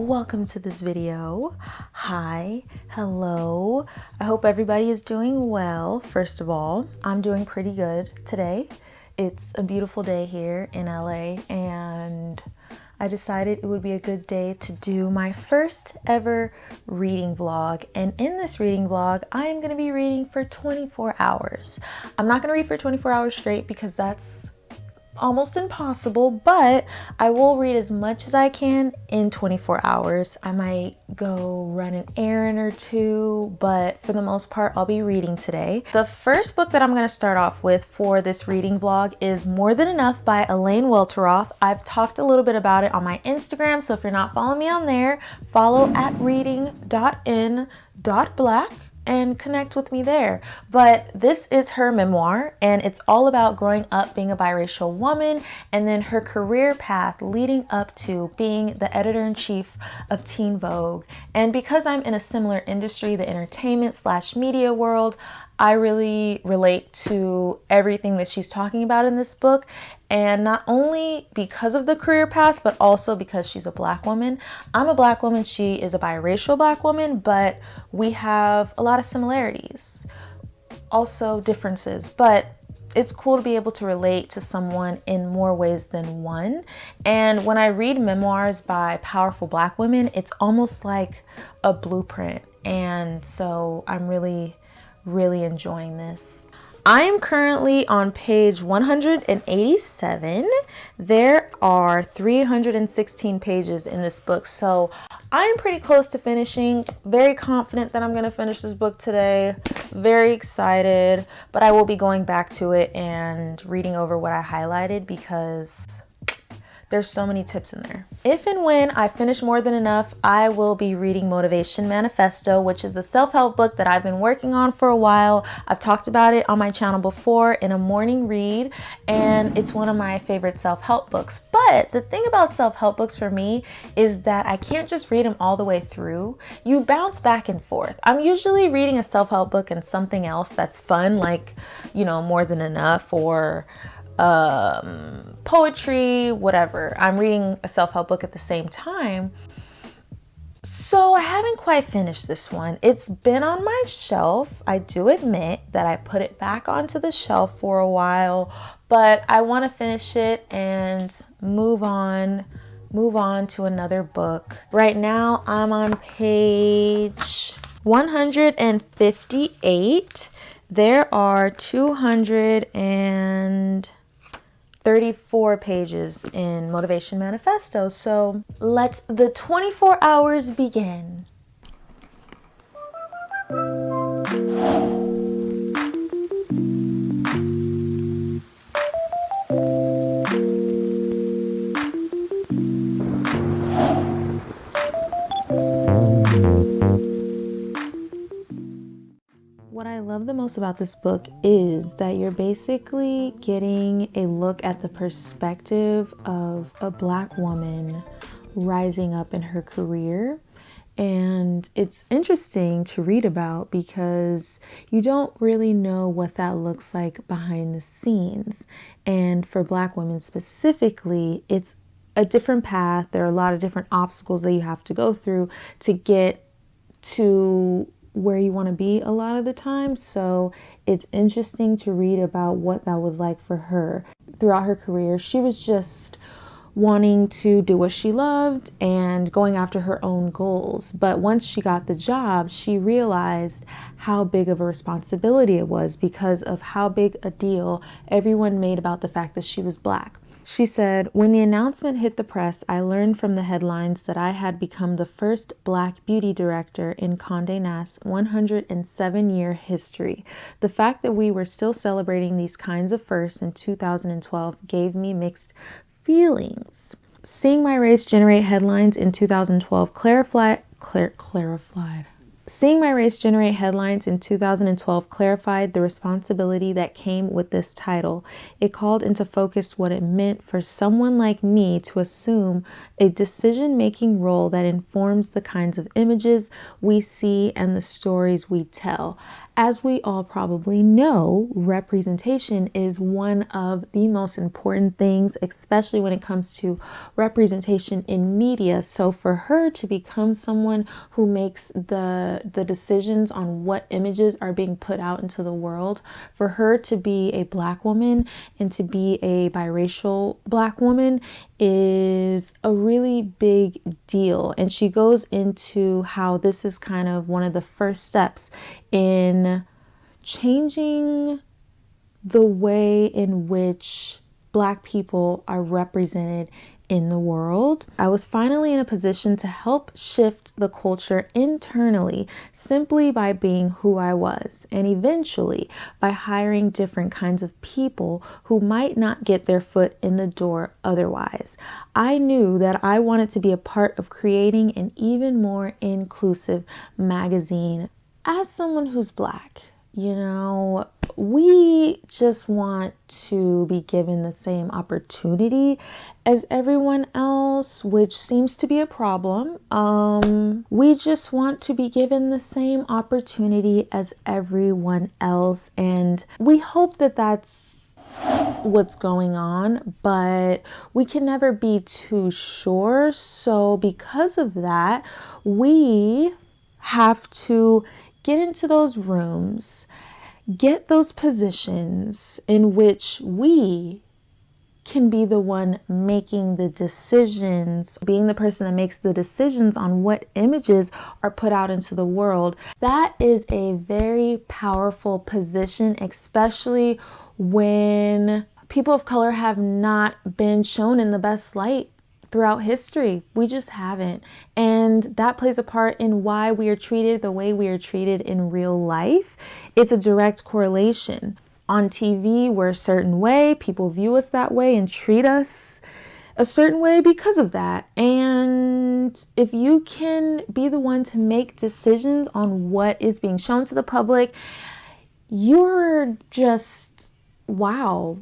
welcome to this video. Hi, hello. I hope everybody is doing well. First of all, I'm doing pretty good today. It's a beautiful day here in LA, and I decided it would be a good day to do my first ever reading vlog. And in this reading vlog, I am going to be reading for 24 hours. I'm not going to read for 24 hours straight because that's almost impossible, but I will read as much as I can in 24 hours. I might go run an errand or two, but for the most part, I'll be reading today. The first book that I'm going to start off with for this reading vlog is More Than Enough by Elaine Welteroth. I've talked a little bit about it on my Instagram, so if you're not following me on there, follow at reading.in.black and connect with me there. But this is her memoir, and it's all about growing up being a biracial woman and then her career path leading up to being the editor-in-chief of Teen Vogue. And because I'm in a similar industry, the entertainment/media world, I really relate to everything that she's talking about in this book. And not only because of the career path, but also because she's a Black woman. I'm a Black woman, she is a biracial Black woman, but we have a lot of similarities, also differences, but it's cool to be able to relate to someone in more ways than one. And when I read memoirs by powerful Black women, it's almost like a blueprint. And so I'm really enjoying this. I am currently on page 187. There are 316 pages in this book, so I'm pretty close to finishing. Very confident that I'm going to finish this book today. Very excited, but I will be going back to it and reading over what I highlighted because there's so many tips in there. If and when I finish More Than Enough, I will be reading Motivation Manifesto, which is the self-help book that I've been working on for a while. I've talked about it on my channel before in a morning read, and it's one of my favorite self-help books. But the thing about self-help books for me is that I can't just read them all the way through. You bounce back and forth. I'm usually reading a self-help book and something else that's fun, like, you know, More Than Enough or poetry, whatever. I'm reading a self-help book at the same time. So I haven't quite finished this one. It's been on my shelf. I do admit that I put it back onto the shelf for a while, but I want to finish it and move on to another book. Right now I'm on page 158. There are 234 pages in Motivation Manifesto, so let the 24 hours begin. What I love the most about this book is that you're basically getting a look at the perspective of a Black woman rising up in her career. And it's interesting to read about because you don't really know what that looks like behind the scenes. And for Black women specifically, it's a different path. There are a lot of different obstacles that you have to go through to get to where you want to be a lot of the time. So it's interesting to read about what that was like for her throughout her career. She was just wanting to do what she loved and going after her own goals. But once she got the job, she realized how big of a responsibility it was because of how big a deal everyone made about the fact that she was Black. She said, "When the announcement hit the press, I learned from the headlines that I had become the first Black beauty director in Condé Nast's 107-year history. The fact that we were still celebrating these kinds of firsts in 2012 gave me mixed feelings. Seeing my race generate headlines in 2012 clarified Seeing my race generate headlines in 2012 clarified the responsibility that came with this title. It called into focus what it meant for someone like me to assume a decision-making role that informs the kinds of images we see and the stories we tell." As we all probably know, representation is one of the most important things, especially when it comes to representation in media. So for her to become someone who makes the decisions on what images are being put out into the world, for her to be a Black woman and to be a biracial Black woman is a really big deal. And she goes into how this is kind of one of the first steps in changing the way in which Black people are represented in the world. I was finally in a position to help shift the culture internally simply by being who I was, and eventually by hiring different kinds of people who might not get their foot in the door otherwise. I knew that I wanted to be a part of creating an even more inclusive magazine. As someone who's Black, you know, we just want to be given the same opportunity as everyone else, which seems to be a problem. We just want to be given the same opportunity as everyone else, and we hope that that's what's going on, but we can never be too sure. So because of that, we have to get into those rooms, get those positions in which we can be the one making the decisions, being the person that makes the decisions on what images are put out into the world. That is a very powerful position, especially when people of color have not been shown in the best light throughout history. We just haven't. And that plays a part in why we are treated the way we are treated in real life. It's a direct correlation. On TV, we're a certain way. People view us that way and treat us a certain way because of that. And if you can be the one to make decisions on what is being shown to the public, you're just, wow.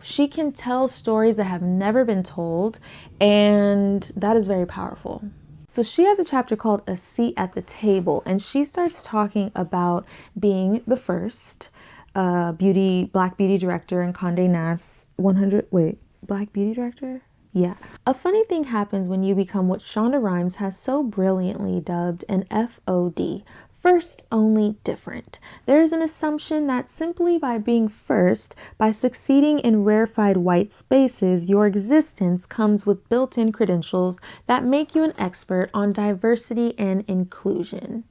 She can tell stories that have never been told, and that is very powerful. So she has a chapter called A Seat at the Table, and she starts talking about being the first Black beauty director in Condé Nast Black beauty director? Yeah. A funny thing happens when you become what Shonda Rhimes has so brilliantly dubbed an FOD. First, only different. There is an assumption that simply by being first, by succeeding in rarefied white spaces, your existence comes with built-in credentials that make you an expert on diversity and inclusion.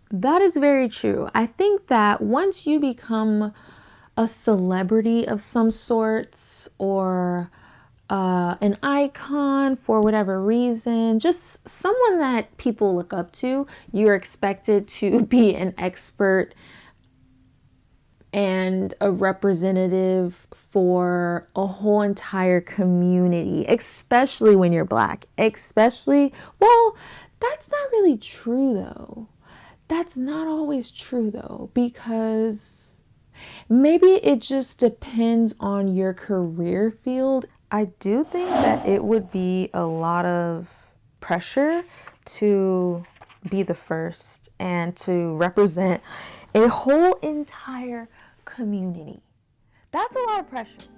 That is very true. I think that once you become a celebrity of some sorts, or an icon for whatever reason, just someone that people look up to, you're expected to be an expert and a representative for a whole entire community, especially when you're Black. Well, that's not really true though. That's not always true though, because maybe it just depends on your career field. I do think that it would be a lot of pressure to be the first and to represent a whole entire community. That's a lot of pressure.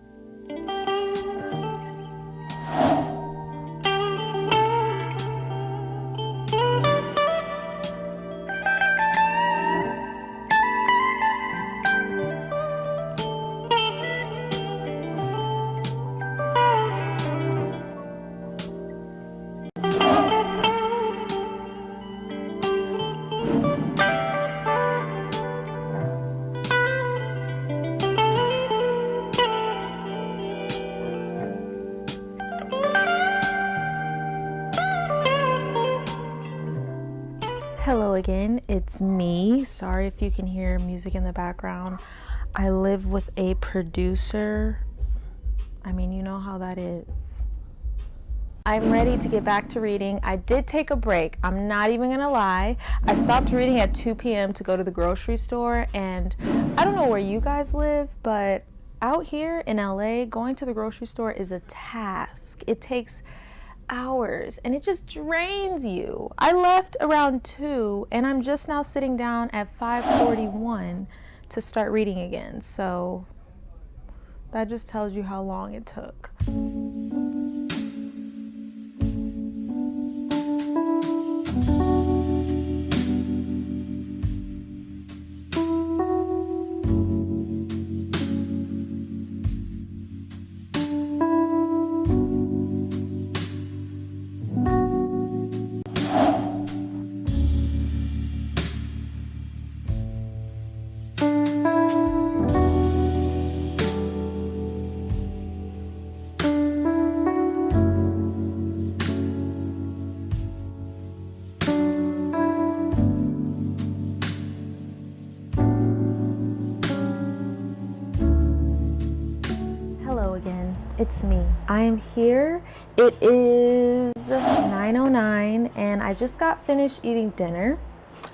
Hello again, it's me. Sorry if you can hear music in the background. I live with a producer. I mean, you know how that is. I'm ready to get back to reading. I did take a break. I'm not even gonna lie. I stopped reading at 2 p.m. to go to the grocery store, and I don't know where you guys live, but out here in LA, going to the grocery store is a task. It takes hours and it just drains you. I left around 2 and I'm just now sitting down at 5:41 to start reading again. So that just tells you how long it took. It's me. I am here. It is 9:09 and I just got finished eating dinner.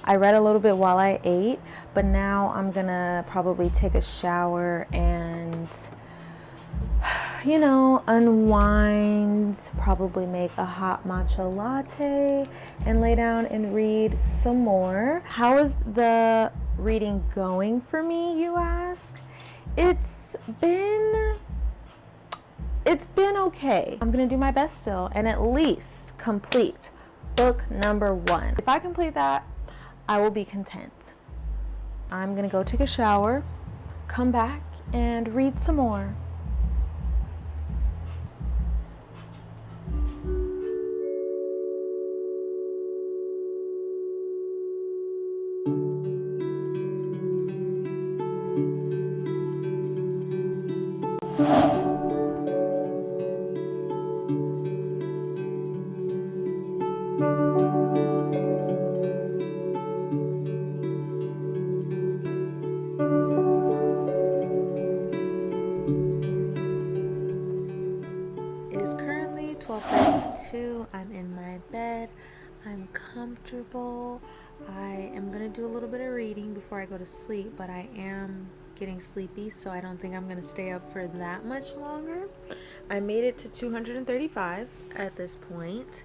I read a little bit while I ate, but now I'm gonna probably take a shower and, you know, unwind, probably make a hot matcha latte and lay down and read some more. How is the reading going for me, you ask? It's been okay. I'm gonna do my best still and at least complete book number 1. If I complete that, I will be content. I'm gonna go take a shower, come back and read some more. I'm in my bed. I'm comfortable. I am gonna do a little bit of reading before I go to sleep, but I am getting sleepy, so I don't think I'm gonna stay up for that much longer. I made it to 235 at this point,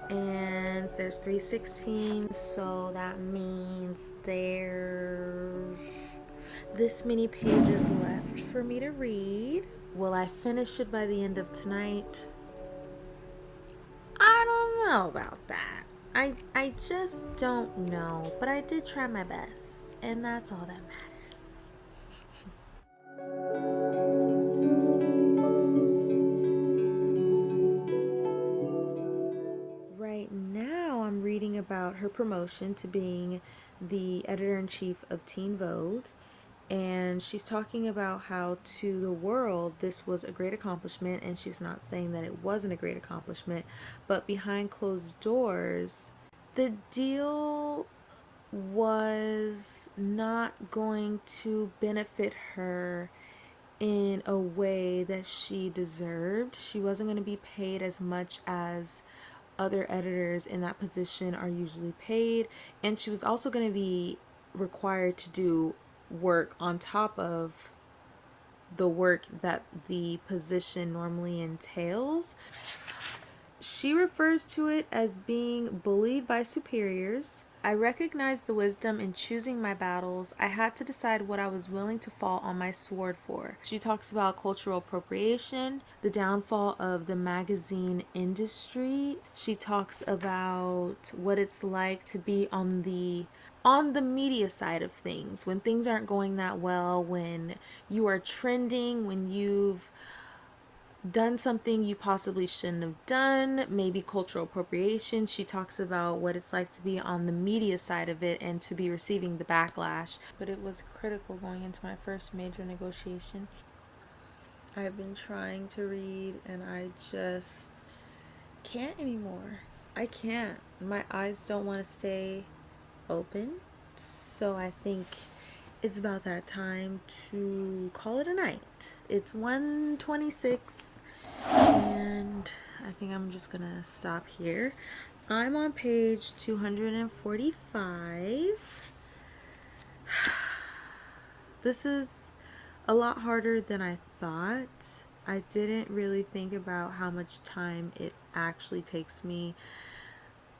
and there's 316, so that means there's this many pages left for me to read. Will I finish it by the end of tonight? I don't know about that. I just don't know, but I did try my best, and that's all that matters. Right now, I'm reading about her promotion to being the editor-in-chief of Teen Vogue. And she's talking about how to the world this was a great accomplishment, and she's not saying that it wasn't a great accomplishment, but behind closed doors, the deal was not going to benefit her in a way that she deserved. She wasn't going to be paid as much as other editors in that position are usually paid, and she was also going to be required to do work on top of the work that the position normally entails. She refers to it as being bullied by superiors. I recognized the wisdom in choosing my battles. I had to decide what I was willing to fall on my sword for. She talks about cultural appropriation, the downfall of the magazine industry. She talks about what it's like to be on the media side of things, when things aren't going that well, when you are trending, when you've done something you possibly shouldn't have done, maybe cultural appropriation. She talks about what it's like to be on the media side of it and to be receiving the backlash. But it was critical going into my first major negotiation. I've been trying to read and I just can't anymore. I can't. My eyes don't want to stay open. So I think it's about that time to call it a night. It's 1:26 and I think I'm just gonna stop here. I'm on page 245. This is a lot harder than I thought. I didn't really think about how much time it actually takes me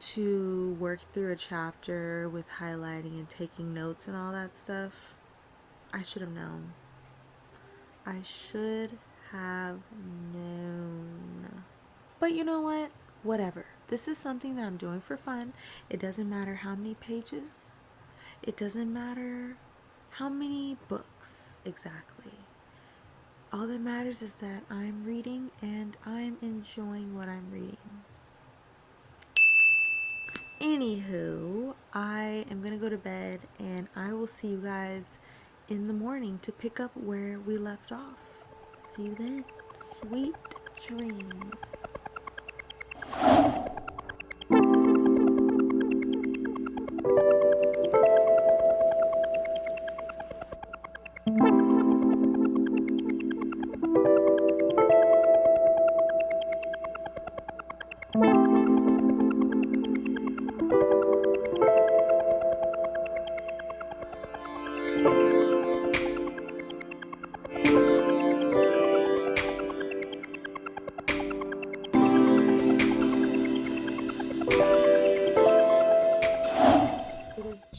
to work through a chapter with highlighting and taking notes and all that stuff. I should have known. I should have known. But you know what? Whatever. This is something that I'm doing for fun. It doesn't matter how many pages. It doesn't matter how many books exactly. All that matters is that I'm reading and I'm enjoying what I'm reading. Anywho, I am gonna go to bed and I will see you guys in the morning to pick up where we left off. See you then. Sweet dreams.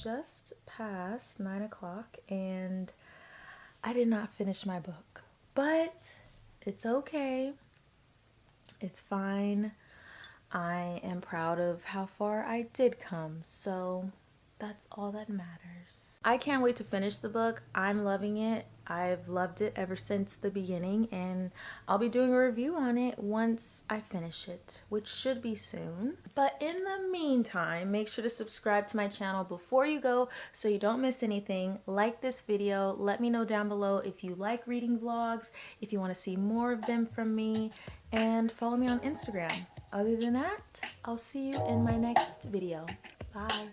Just past 9 o'clock and I did not finish my book, but it's okay. It's fine. I am proud of how far I did come, so that's all that matters. I can't wait to finish the book. I'm loving it. I've loved it ever since the beginning, and I'll be doing a review on it once I finish it, which should be soon. But in the meantime, make sure to subscribe to my channel before you go so you don't miss anything. Like this video. Let me know down below if you like reading vlogs, if you want to see more of them from me, and follow me on Instagram. Other than that, I'll see you in my next video. Bye.